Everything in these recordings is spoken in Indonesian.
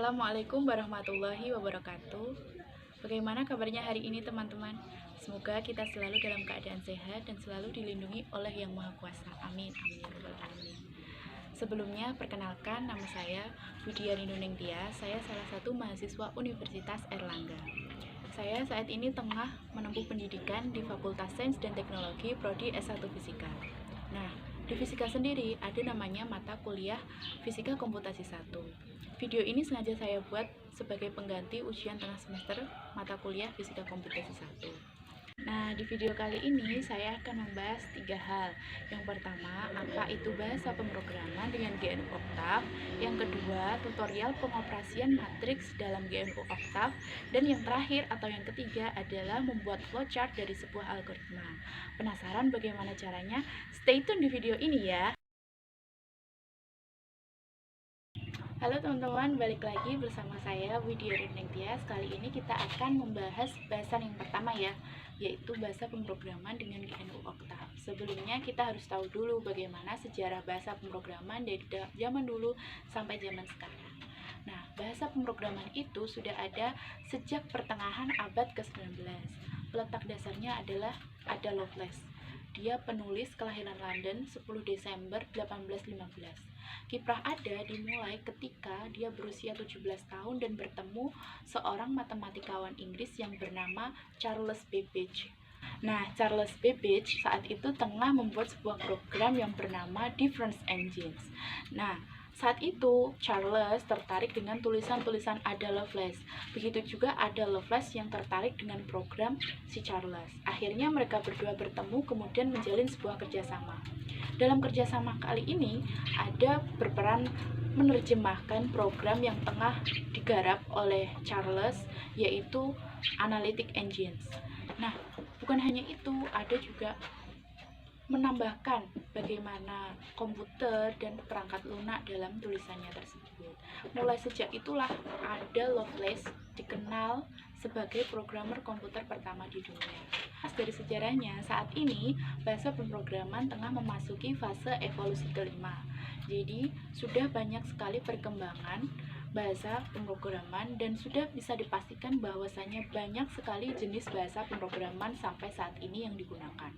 Assalamualaikum warahmatullahi wabarakatuh. Bagaimana kabarnya hari ini teman-teman? Semoga kita selalu dalam keadaan sehat dan selalu dilindungi oleh Yang Maha Kuasa. Amin, amin, ya rabbal alamin. Sebelumnya, perkenalkan nama saya Budiani Nuningtia. Saya salah satu mahasiswa Universitas Airlangga. Saya saat ini tengah menempuh pendidikan di Fakultas Sains dan Teknologi Prodi S1 Fisika. Nah, di fisika sendiri ada namanya mata kuliah Fisika Komputasi 1. Video ini sengaja saya buat sebagai pengganti ujian tengah semester mata kuliah Fisika Komputasi 1. Nah, di video kali ini saya akan membahas 3 hal. Yang pertama, apa itu bahasa pemrograman dengan GNU Octave. Yang kedua, tutorial pengoperasian matriks dalam GNU Octave. Dan yang terakhir atau yang ketiga adalah membuat flowchart dari sebuah algoritma. Penasaran bagaimana caranya? Stay tune di video ini ya. Halo teman-teman, balik lagi bersama saya Widya Ningtyas. Kali ini kita akan membahas bahasan yang pertama ya, yaitu bahasa pemrograman dengan GNU Octave. Sebelumnya kita harus tahu dulu bagaimana sejarah bahasa pemrograman dari zaman dulu sampai zaman sekarang. Nah, bahasa pemrograman itu sudah ada sejak pertengahan abad ke-19. Letak dasarnya adalah Ada Lovelace. Dia penulis kelahiran London 10 Desember 1815. Kiprah Ada dimulai ketika dia berusia 17 tahun dan bertemu seorang matematikawan Inggris yang bernama Charles Babbage. Nah, Charles Babbage saat itu tengah membuat sebuah program yang bernama Difference Engines. Nah, saat itu Charles tertarik dengan tulisan-tulisan Ada Lovelace. Begitu juga Ada Lovelace yang tertarik dengan program si Charles. Akhirnya mereka berdua bertemu kemudian menjalin sebuah kerjasama. Dalam kerjasama kali ini, Ada berperan menerjemahkan program yang tengah digarap oleh Charles, yaitu Analytic Engines. Nah, bukan hanya itu, Ada juga menambahkan bagaimana komputer dan perangkat lunak dalam tulisannya tersebut. Mulai sejak itulah Ada Lovelace dikenal sebagai programmer komputer pertama di dunia. Dari sejarahnya, saat ini bahasa pemrograman tengah memasuki fase evolusi kelima. Jadi, sudah banyak sekali perkembangan bahasa pemrograman dan sudah bisa dipastikan bahwasanya banyak sekali jenis bahasa pemrograman sampai saat ini yang digunakan.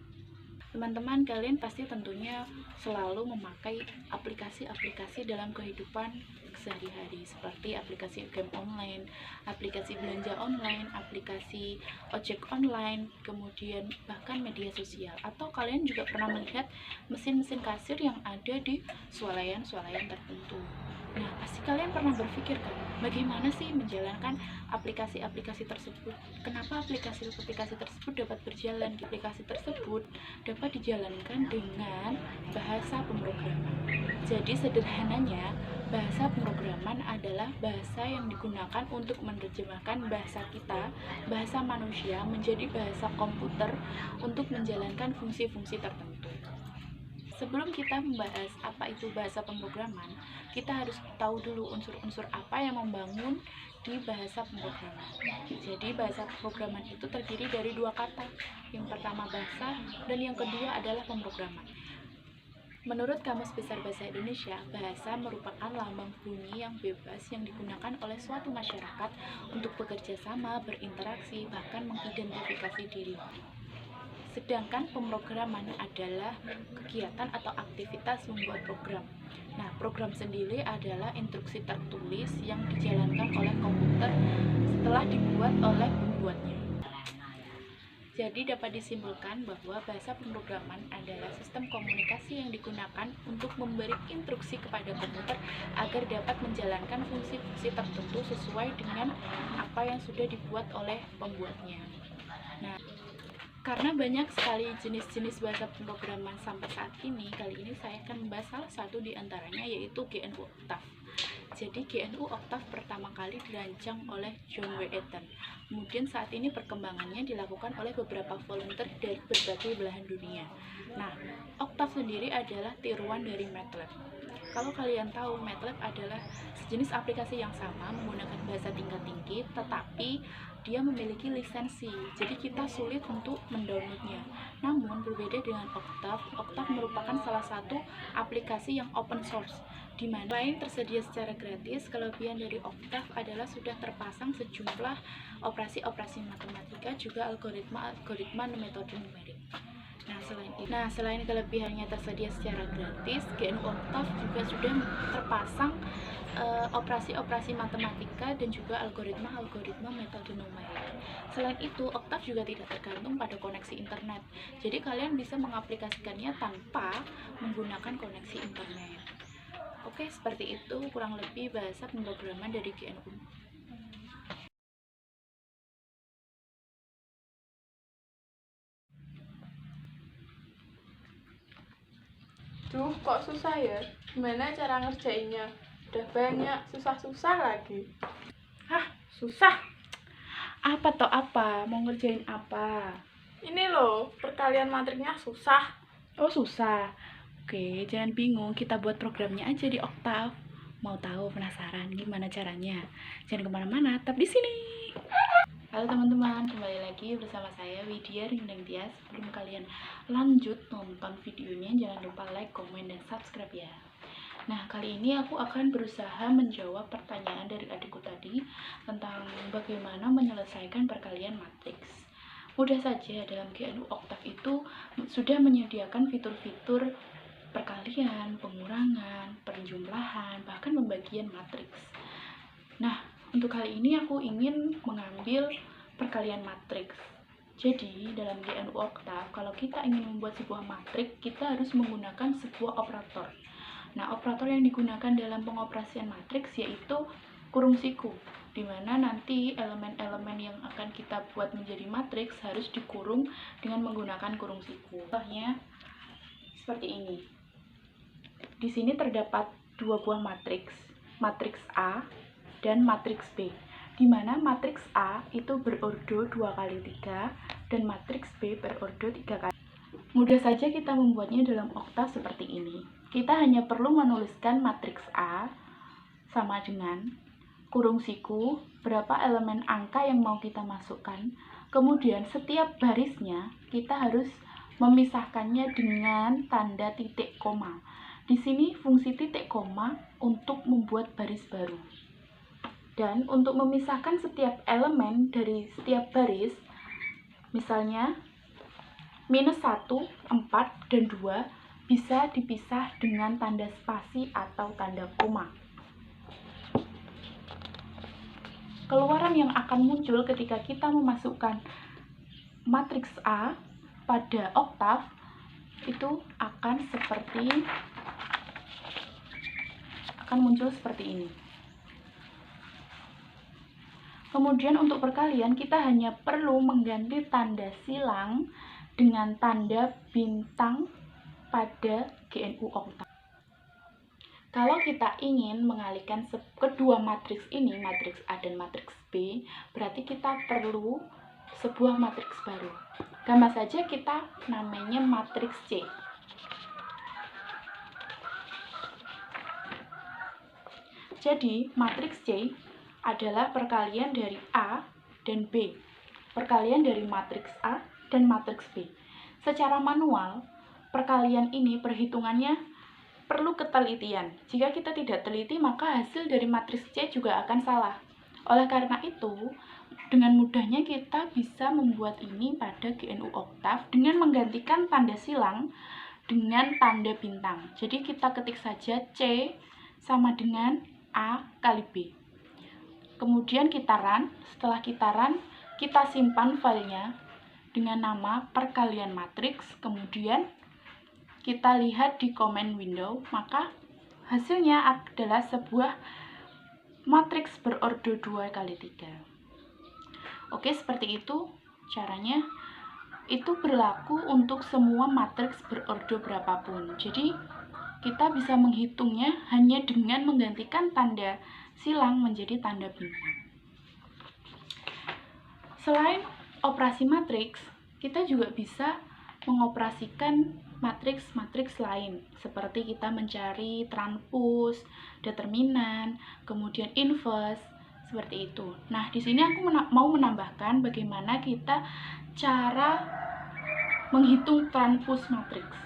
Teman-teman, kalian pasti tentunya selalu memakai aplikasi-aplikasi dalam kehidupan sehari-hari, seperti aplikasi game online, aplikasi belanja online, aplikasi ojek online, kemudian bahkan media sosial. Atau kalian juga pernah melihat mesin-mesin kasir yang ada di swalayan-swalayan tertentu. Nah, pasti kalian pernah berpikir kan, bagaimana sih menjalankan aplikasi-aplikasi tersebut? Kenapa aplikasi-aplikasi tersebut dapat berjalan? Aplikasi tersebut dapat dijalankan dengan bahasa pemrograman. Jadi sederhananya, bahasa pemrograman adalah bahasa yang digunakan untuk menerjemahkan bahasa kita, bahasa manusia, menjadi bahasa komputer untuk menjalankan fungsi-fungsi tertentu. Sebelum kita membahas apa itu bahasa pemrograman, kita harus tahu dulu unsur-unsur apa yang membangun di bahasa pemrograman. Jadi bahasa pemrograman itu terdiri dari 2 kata. Yang pertama bahasa dan yang kedua adalah pemrograman. Menurut Kamus Besar Bahasa Indonesia, bahasa merupakan lambang bunyi yang bebas yang digunakan oleh suatu masyarakat untuk bekerja sama, berinteraksi, bahkan mengidentifikasi diri. Sedangkan pemrograman adalah kegiatan atau aktivitas membuat program. Nah, program sendiri adalah instruksi tertulis yang dijalankan oleh komputer setelah dibuat oleh pembuatnya. Jadi dapat disimpulkan bahwa bahasa pemrograman adalah sistem komunikasi yang digunakan untuk memberi instruksi kepada komputer agar dapat menjalankan fungsi-fungsi tertentu sesuai dengan apa yang sudah dibuat oleh pembuatnya. Nah, karena banyak sekali jenis-jenis bahasa pemrograman sampai saat ini, kali ini saya akan membahas salah satu di antaranya, yaitu GNU Octave. Jadi GNU Octave pertama kali dirancang oleh John W. Eaton. Kemudian saat ini perkembangannya dilakukan oleh beberapa volunteer dari berbagai belahan dunia. Nah, Octave sendiri adalah tiruan dari MATLAB. Kalau kalian tahu, MATLAB adalah sejenis aplikasi yang sama menggunakan bahasa tingkat tinggi, tetapi dia memiliki lisensi, jadi kita sulit untuk mendownloadnya. Namun berbeda dengan Octave, Octave merupakan salah satu aplikasi yang open source, di mana selain tersedia secara gratis, kelebihan dari Octave adalah sudah terpasang sejumlah operasi-operasi matematika, juga algoritma metode numerik. Selain kelebihannya tersedia secara gratis, GNU Octave juga sudah terpasang operasi-operasi matematika dan juga algoritma metode numerik. Selain itu, Octave juga tidak tergantung pada koneksi internet. Jadi kalian bisa mengaplikasikannya tanpa menggunakan koneksi internet. Oke, seperti itu kurang lebih bahasa pemrograman dari GNU. Duh, kok susah ya? Gimana cara ngerjainnya? Udah banyak, susah-susah lagi. Hah, susah? Apa toh apa? Mau ngerjain apa? Ini loh, perkalian matriknya susah. Oh, susah. Oke, jangan bingung, kita buat programnya aja di Octave. Mau tahu, penasaran gimana caranya? Jangan kemana-mana, tetap di sini. Halo teman-teman, kembali lagi bersama saya Widya Rindeng Tias. Sebelum kalian lanjut nonton videonya, jangan lupa like, komen, dan subscribe ya. Nah, kali ini aku akan berusaha menjawab pertanyaan dari adikku tadi tentang bagaimana menyelesaikan perkalian matriks. Mudah saja, dalam GNU Octave itu sudah menyediakan fitur-fitur perkalian, pengurangan, penjumlahan, bahkan pembagian matriks. Nah, untuk kali ini aku ingin mengambil perkalian matriks. Jadi, dalam GNU Octave, kalau kita ingin membuat sebuah matriks, kita harus menggunakan sebuah operator. Nah, operator yang digunakan dalam pengoperasian matriks yaitu kurung siku, di mana nanti elemen-elemen yang akan kita buat menjadi matriks harus dikurung dengan menggunakan kurung siku. Contohnya seperti ini. Di sini terdapat dua buah matriks, matriks A dan matriks B, di mana matriks A itu berordo 2 kali 3 dan matriks B berordo 3 kali. Mudah saja kita membuatnya dalam Octave seperti ini. Kita hanya perlu menuliskan matriks A sama dengan kurung siku, berapa elemen angka yang mau kita masukkan. Kemudian setiap barisnya kita harus memisahkannya dengan tanda titik koma. Di sini fungsi titik koma untuk membuat baris baru. Dan untuk memisahkan setiap elemen dari setiap baris, misalnya minus 1, 4, dan 2 bisa dipisah dengan tanda spasi atau tanda koma. Keluaran yang akan muncul ketika kita memasukkan matriks A pada Octave itu akan muncul seperti ini. Kemudian untuk perkalian kita hanya perlu mengganti tanda silang dengan tanda bintang pada GNU Octave. Kalau kita ingin mengalihkan kedua matriks ini, matriks A dan matriks B, berarti kita perlu sebuah matriks baru. Gambar saja kita namanya matriks C. Jadi, matriks C adalah perkalian dari A dan B, perkalian dari matriks A dan matriks B. Secara manual, perkalian ini perhitungannya perlu ketelitian. Jika kita tidak teliti, maka hasil dari matriks C juga akan salah. Oleh karena itu, dengan mudahnya kita bisa membuat ini pada GNU Octave dengan menggantikan tanda silang dengan tanda bintang. Jadi kita ketik saja C sama dengan A kali B. Kemudian kita run. Setelah kita run, kita simpan filenya dengan nama perkalian matriks. Kemudian kita lihat di command window, maka hasilnya adalah sebuah matriks berordo 2 kali 3. Oke, seperti itu caranya. Itu berlaku untuk semua matriks berordo berapapun. Jadi kita bisa menghitungnya hanya dengan menggantikan tanda silang menjadi tanda bintang. Selain operasi matriks, kita juga bisa mengoperasikan matriks-matriks lain, seperti kita mencari transpose, determinan, kemudian inverse, seperti itu. Nah, di sini aku mau menambahkan bagaimana kita cara menghitung transpose matriks.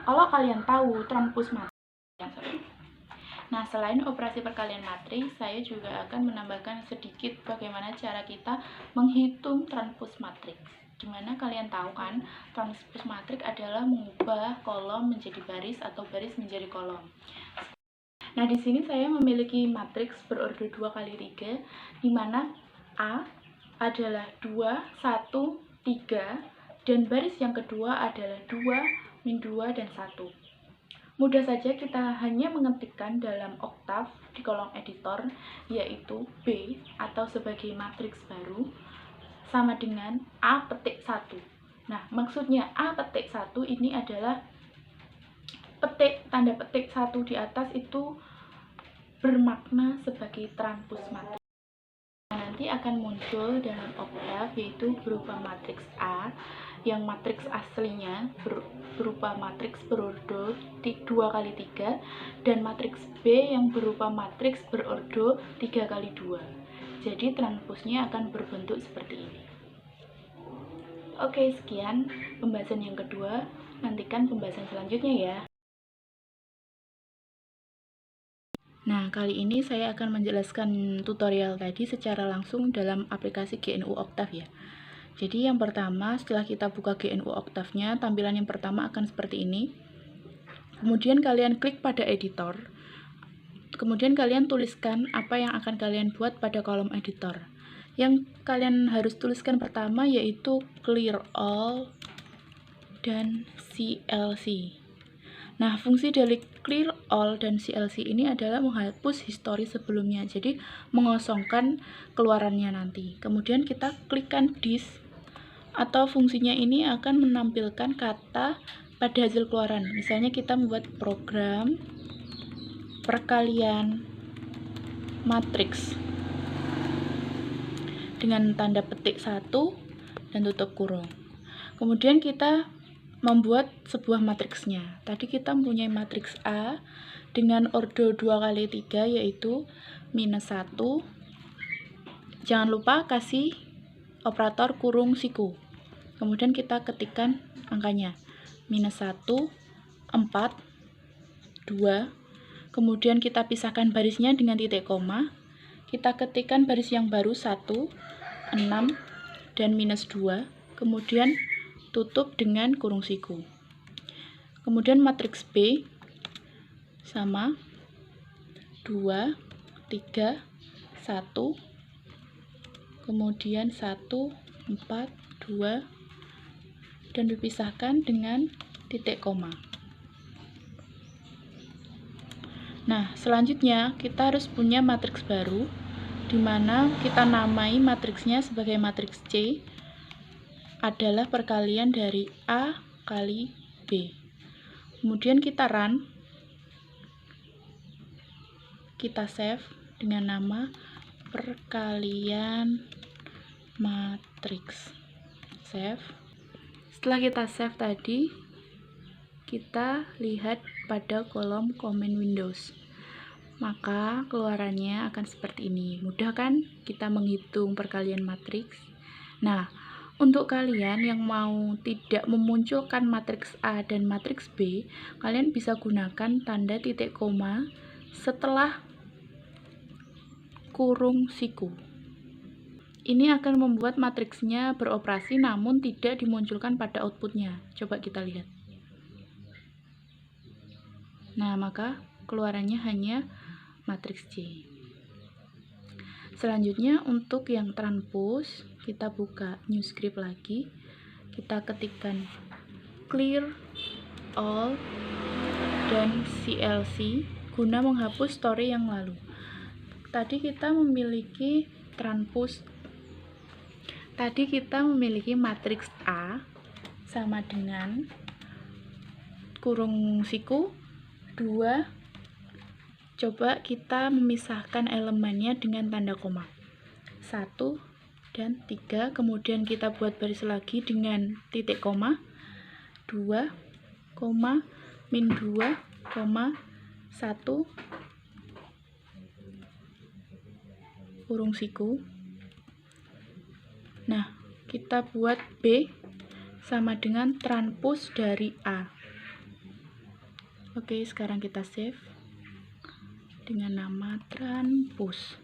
Kalau kalian tahu transpose matriks, nah, selain operasi perkalian matriks, saya juga akan menambahkan sedikit bagaimana cara kita menghitung transpose matriks. Dimana kalian tahu kan, transpose matriks adalah mengubah kolom menjadi baris atau baris menjadi kolom. Nah, di sini saya memiliki matriks berorder 2x3, di mana A adalah 2, 1, 3, dan baris yang kedua adalah 2, min 2, dan 1. Mudah saja kita hanya mengetikkan dalam Octave di kolom editor, yaitu B atau sebagai matriks baru sama dengan A petik 1. Nah, maksudnya A petik 1 ini adalah tanda petik 1 di atas itu bermakna sebagai transpose matriks. Nanti akan muncul dalam Octave, yaitu berupa matriks A yang matriks aslinya berupa matriks berorder 2x3 dan matriks B yang berupa matriks berorder 3x2. Jadi transposnya akan berbentuk seperti ini. Oke, sekian pembahasan yang kedua. Nantikan pembahasan selanjutnya ya. Nah, kali ini saya akan menjelaskan tutorial tadi secara langsung dalam aplikasi GNU Octave ya. Jadi yang pertama, setelah kita buka GNU Octave-nya, tampilan yang pertama akan seperti ini. Kemudian kalian klik pada editor. Kemudian kalian tuliskan apa yang akan kalian buat pada kolom editor. Yang kalian harus tuliskan pertama yaitu clear all dan CLC. Nah, fungsi dari clear all dan CLC ini adalah menghapus histori sebelumnya, jadi mengosongkan keluarannya nanti. Kemudian kita klikkan this, atau fungsinya ini akan menampilkan kata pada hasil keluaran. Misalnya kita membuat program perkalian matriks dengan tanda petik 1 dan tutup kurung. Kemudian kita membuat sebuah matriksnya. Tadi kita mempunyai matriks A dengan order 2x3 yaitu minus 1. Jangan lupa kasih operator kurung siku. Kemudian kita ketikkan angkanya. Minus 1, 4, 2. Kemudian kita pisahkan barisnya dengan titik koma. Kita ketikkan baris yang baru 1, 6, dan minus 2. Kemudian tutup dengan kurung siku. Kemudian matriks B sama 2, 3, 1, kemudian 1, 4, 2, dan dipisahkan dengan titik koma. Nah, selanjutnya kita harus punya matriks baru, di mana kita namai matriksnya sebagai matriks C, adalah perkalian dari A kali B. Kemudian kita run, kita save dengan nama perkalian matriks. Save. Setelah kita save tadi, kita lihat pada kolom command Windows. Maka keluarannya akan seperti ini. Mudah kan kita menghitung perkalian matriks? Nah, untuk kalian yang mau tidak memunculkan matriks A dan matriks B, kalian bisa gunakan tanda titik koma setelah kurung siku. Ini akan membuat matriksnya beroperasi namun tidak dimunculkan pada outputnya. Coba kita lihat. Nah, maka keluarannya hanya matriks C. Selanjutnya untuk yang transpose, kita buka new script lagi. Kita ketikkan clear all dan CLC guna menghapus story yang lalu. Tadi kita memiliki transpose. Tadi kita memiliki matriks A sama dengan kurung siku 2. Coba kita memisahkan elemennya dengan tanda koma. 1 dan 3, kemudian kita buat baris lagi dengan titik koma. 2, min 2, 1 kurung siku. Nah, kita buat B sama dengan transpos dari A. Oke, sekarang kita save dengan nama transpos.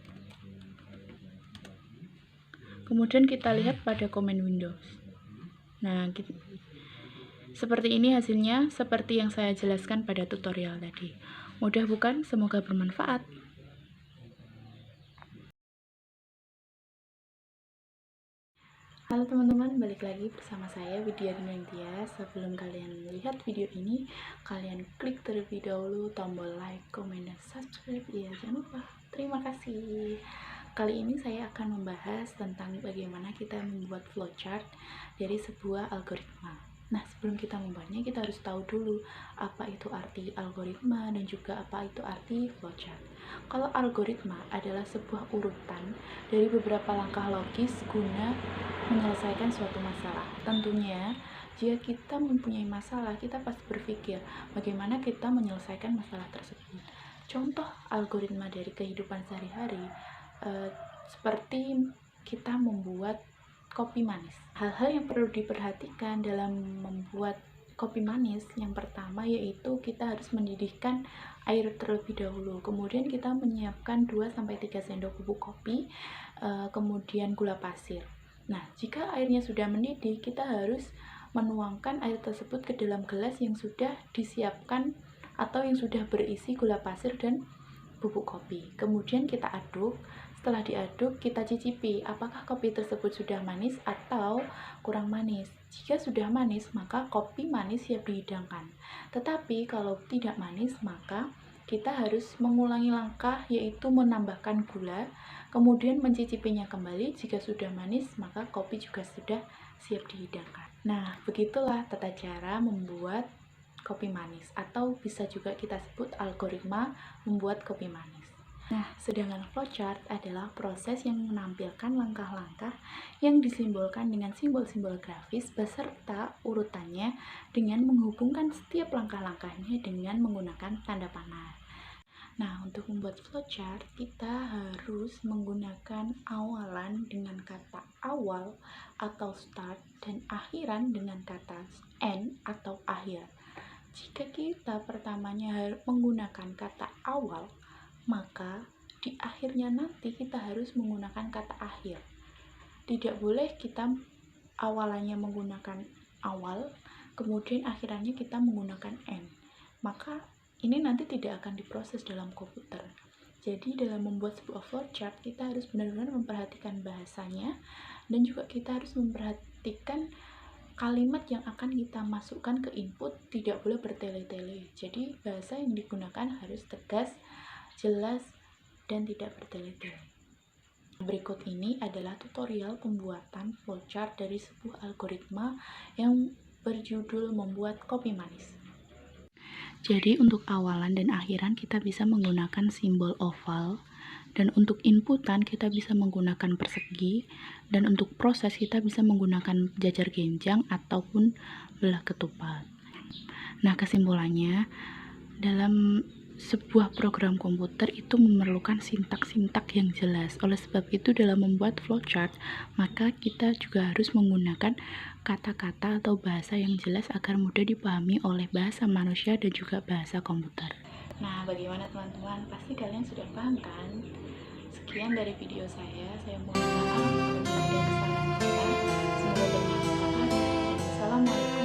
Kemudian kita lihat pada command Windows. Nah, seperti ini hasilnya, seperti yang saya jelaskan pada tutorial tadi. Mudah bukan? Semoga bermanfaat. Halo teman-teman, balik lagi bersama saya Widya Dinantia. Sebelum kalian melihat video ini, kalian klik terlebih dahulu tombol like, komen, dan subscribe ya, jangan lupa. Terima kasih. Kali ini saya akan membahas tentang bagaimana kita membuat flowchart dari sebuah algoritma. Nah, sebelum kita membuatnya, kita harus tahu dulu apa itu arti algoritma dan juga apa itu arti flowchart. Kalau algoritma adalah sebuah urutan dari beberapa langkah logis guna menyelesaikan suatu masalah. Tentunya, jika kita mempunyai masalah, kita pasti berpikir bagaimana kita menyelesaikan masalah tersebut. Contoh algoritma dari kehidupan sehari-hari, seperti kita membuat kopi manis. Hal-hal yang perlu diperhatikan dalam membuat kopi manis, yang pertama yaitu kita harus mendidihkan air terlebih dahulu. Kemudian kita menyiapkan 2-3 sendok bubuk kopi, kemudian gula pasir. Nah, jika airnya sudah mendidih, kita harus menuangkan air tersebut ke dalam gelas yang sudah disiapkan atau yang sudah berisi gula pasir dan bubuk kopi. Kemudian kita aduk. Setelah diaduk, kita cicipi apakah kopi tersebut sudah manis atau kurang manis. Jika sudah manis, maka kopi manis siap dihidangkan. Tetapi kalau tidak manis, maka kita harus mengulangi langkah, yaitu menambahkan gula, kemudian mencicipinya kembali. Jika sudah manis, maka kopi juga sudah siap dihidangkan. Nah, begitulah tata cara membuat kopi manis, atau bisa juga kita sebut algoritma membuat kopi manis. Nah, sedangkan flowchart adalah proses yang menampilkan langkah-langkah yang disimbolkan dengan simbol-simbol grafis beserta urutannya dengan menghubungkan setiap langkah-langkahnya dengan menggunakan tanda panah. Nah, untuk membuat flowchart, kita harus menggunakan awalan dengan kata awal atau start dan akhiran dengan kata end atau akhir. Jika kita pertamanya menggunakan kata awal, maka di akhirnya nanti kita harus menggunakan kata akhir. Tidak boleh kita awalannya menggunakan awal, kemudian akhirannya kita menggunakan end. Maka ini nanti tidak akan diproses dalam komputer. Jadi dalam membuat sebuah flowchart, kita harus benar-benar memperhatikan bahasanya, dan juga kita harus memperhatikan kalimat yang akan kita masukkan ke input, tidak boleh bertele-tele. Jadi bahasa yang digunakan harus tegas, jelas, dan tidak bertele-tele. Berikut ini adalah tutorial pembuatan flowchart dari sebuah algoritma yang berjudul membuat kopi manis. Jadi untuk awalan dan akhiran kita bisa menggunakan simbol oval, dan untuk inputan kita bisa menggunakan persegi, dan untuk proses kita bisa menggunakan jajar genjang ataupun belah ketupat. Nah, kesimpulannya, dalam sebuah program komputer itu memerlukan sintak-sintak yang jelas. Oleh sebab itu, dalam membuat flowchart, maka kita juga harus menggunakan kata-kata atau bahasa yang jelas agar mudah dipahami oleh bahasa manusia dan juga bahasa komputer. Nah, bagaimana teman-teman? Pasti kalian sudah paham kan? Sekian dari video saya mohon maaf apabila ada kesalahan kata. Semoga bermanfaat. Assalamualaikum.